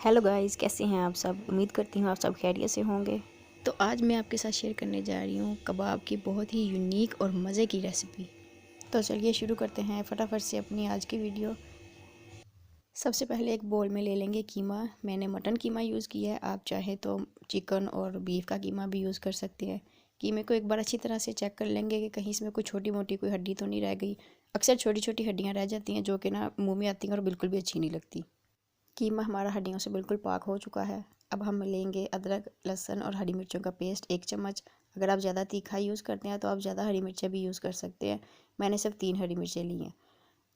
Hello guys, कैसे हैं आप सब। उम्मीद करती हूँ आप सब खैरियत से होंगे। तो आज मैं आपके साथ शेयर करने जा रही हूँ कबाब की बहुत ही यूनिक और मज़े की रेसिपी। तो चलिए शुरू करते हैं फटाफट से अपनी आज की वीडियो। सबसे पहले एक बोल में ले लेंगे कीमा। मैंने मटन कीमा यूज़ किया है, आप चाहे तो चिकन और बीफ का कीमा भी यूज़ कर सकते हैं। कीमे को एक बार अच्छी तरह से चेक कर लेंगे कि कहीं इसमें कोई छोटी मोटी कोई हड्डी तो नहीं रह गई। अक्सर छोटी छोटी हड्डियाँ रह जाती हैं जो कि ना मुँह में आती हैं और बिल्कुल भी अच्छी नहीं लगती। कीमा हमारा हड्डियों से बिल्कुल पाक हो चुका है। अब हम लेंगे अदरक, लहसुन और हरी मिर्चों का पेस्ट 1 चम्मच। अगर आप ज़्यादा तीखा यूज़ करते हैं तो आप ज़्यादा हरी मिर्चें भी यूज़ कर सकते हैं। मैंने सिर्फ 3 हरी मिर्चें ली हैं।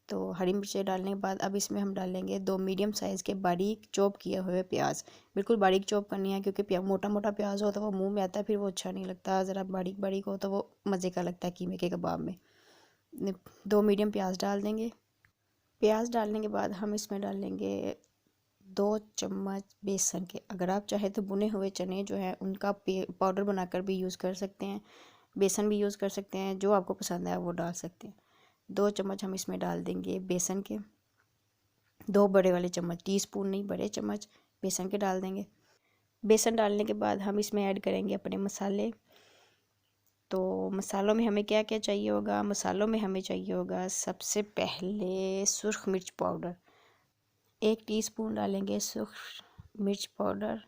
तो हरी मिर्चें डालने के बाद अब इसमें हम डालेंगे 2 मीडियम साइज़ के बारीक चॉप किए हुए प्याज। बिल्कुल बारीक चॉप करनी है क्योंकि मोटा मोटा प्याज हो तो वो मुँह में आता है, फिर वो अच्छा नहीं लगता। ज़रा बारीक बारीक हो तो वो मज़े का लगता है कीमे के कबाब में। 2 मीडियम प्याज डाल देंगे। प्याज डालने के बाद हम इसमें डालेंगे 2 चम्मच बेसन के। अगर आप चाहे तो भुने हुए चने जो है उनका पाउडर बनाकर भी यूज़ कर सकते हैं। बेसन भी यूज़ कर सकते हैं, जो आपको पसंद है वो डाल सकते हैं। 2 चम्मच हम इसमें डाल देंगे बेसन के। 2 बड़े वाले चम्मच, टीस्पून नहीं बड़े चम्मच बेसन के डाल देंगे। बेसन डालने के बाद हम इसमें ऐड करेंगे अपने मसाले। तो मसालों में हमें क्या क्या चाहिए होगा। मसालों में हमें चाहिए होगा सबसे पहले सुर्ख मिर्च पाउडर। 1 टीस्पून डालेंगे सुर्ख मिर्च पाउडर।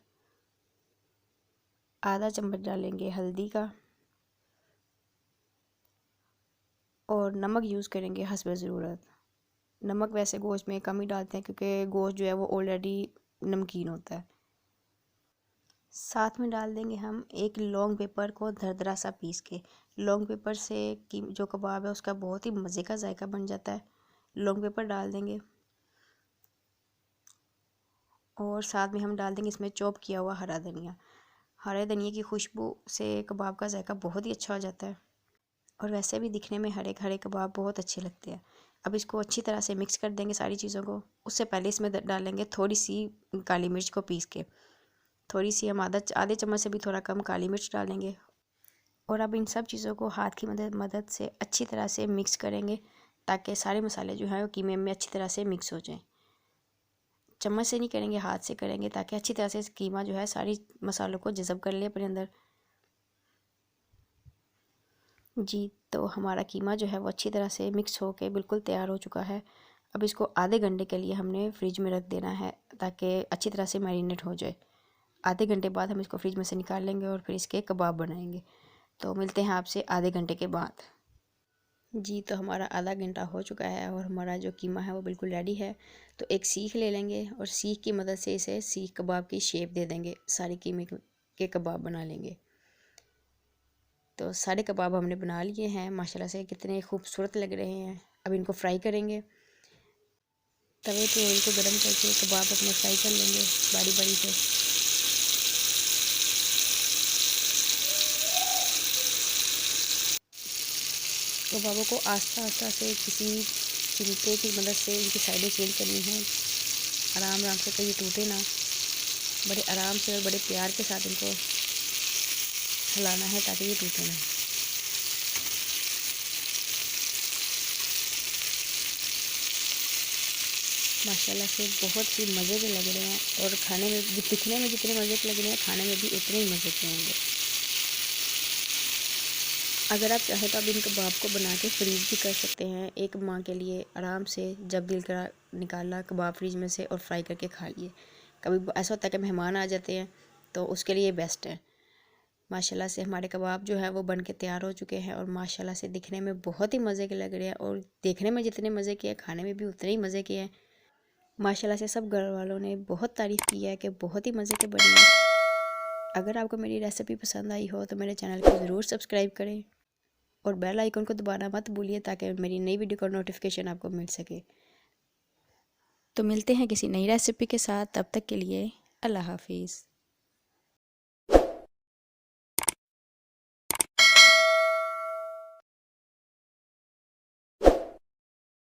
आधा चम्मच डालेंगे हल्दी का। और नमक यूज़ करेंगे हस्ब ज़रूरत। नमक वैसे गोश्त में कम ही डालते हैं क्योंकि गोश्त जो है वो ऑलरेडी नमकीन होता है। साथ में डाल देंगे हम एक लौंग पेपर को दरदरा सा पीस के। लौंग पेपर से की जो कबाब है उसका बहुत ही मज़े का जायका बन जाता है। लौंग पेपर डाल देंगे। और साथ में हम डाल देंगे इसमें चॉप किया हुआ हरा धनिया। हरे धनिए की खुशबू से कबाब का जायका बहुत ही अच्छा हो जाता है। और वैसे भी दिखने में हरे हरे कबाब बहुत अच्छे लगते हैं। अब इसको अच्छी तरह से मिक्स कर देंगे सारी चीज़ों को। उससे पहले इसमें डालेंगे थोड़ी सी काली मिर्च को पीस के। थोड़ी सी हम आधे चम्मच से भी थोड़ा कम काली मिर्च डालेंगे। और अब इन सब चीज़ों को हाथ की मदद से अच्छी तरह से मिक्स करेंगे ताकि सारे मसाले जो हैं वो कीमे में अच्छी तरह से मिक्स हो जाएं। चम्मच से नहीं करेंगे, हाथ से करेंगे ताकि अच्छी तरह से कीमा जो है सारी मसालों को जज़ब कर ले अपने अंदर। जी, तो हमारा कीमा जो है वो अच्छी तरह से मिक्स हो के बिल्कुल तैयार हो चुका है। अब इसको आधे घंटे के लिए हमने फ्रिज में रख देना है ताकि अच्छी तरह से मैरिनेट हो जाए। आधे घंटे बाद हम इसको फ्रिज में से निकाल लेंगे और फिर इसके कबाब बनाएंगे। तो मिलते हैं आपसे आधे घंटे के बाद। जी, तो हमारा आधा घंटा हो चुका है और हमारा जो कीमा है वो बिल्कुल रेडी है। तो एक सीख ले लेंगे और सीख की मदद से इसे सीख कबाब की शेप दे देंगे। सारे कीमे के कबाब बना लेंगे। तो सारे कबाब हमने बना लिए हैं। माशाल्लाह से कितने खूबसूरत लग रहे हैं। अब इनको फ्राई करेंगे। तवे पे ऑयल को गर्म करके कबाब अपने फ्राई कर लेंगे बारी बारी से। कबाबों को आस्ता आस्ता से किसी चिमटे की मदद से इनकी साइडें चेंज करनी है। आराम आराम से कहीं टूटे ना। बड़े आराम से और बड़े प्यार के साथ इनको हिलाना है ताकि ये टूटे ना। माशाल्लाह से बहुत ही मज़े के लग रहे हैं और खाने में दिखने में जितने मज़े के लग रहे हैं खाने में भी उतने ही मज़े के होंगे। अगर आप चाहें तो आप इन कबाब को बना के फ्रीज़ भी कर सकते हैं एक माह के लिए। आराम से जब दिल करा निकाला कबाब फ्रीज में से और फ्राई करके खा लिए। कभी ऐसा होता है कि मेहमान आ जाते हैं तो उसके लिए बेस्ट है। माशाल्लाह से हमारे कबाब जो है वो बन के तैयार हो चुके हैं और माशाल्लाह से दिखने में बहुत ही मज़े के लग रहे हैं और देखने में जितने मज़े के हैं खाने में भी उतने ही मज़े के हैं। माशाल्लाह से सब घर वालों ने बहुत तारीफ़ की है कि बहुत ही मज़े के बने हैं। अगर आपको मेरी रेसिपी पसंद आई हो तो मेरे चैनल को ज़रूर सब्सक्राइब करें और बेल आइकन को दबाना मत भूलिए ताकि मेरी नई वीडियो का नोटिफिकेशन आपको मिल सके। तो मिलते हैं किसी नई रेसिपी के साथ, तब तक के लिए अल्लाह हाफिज़।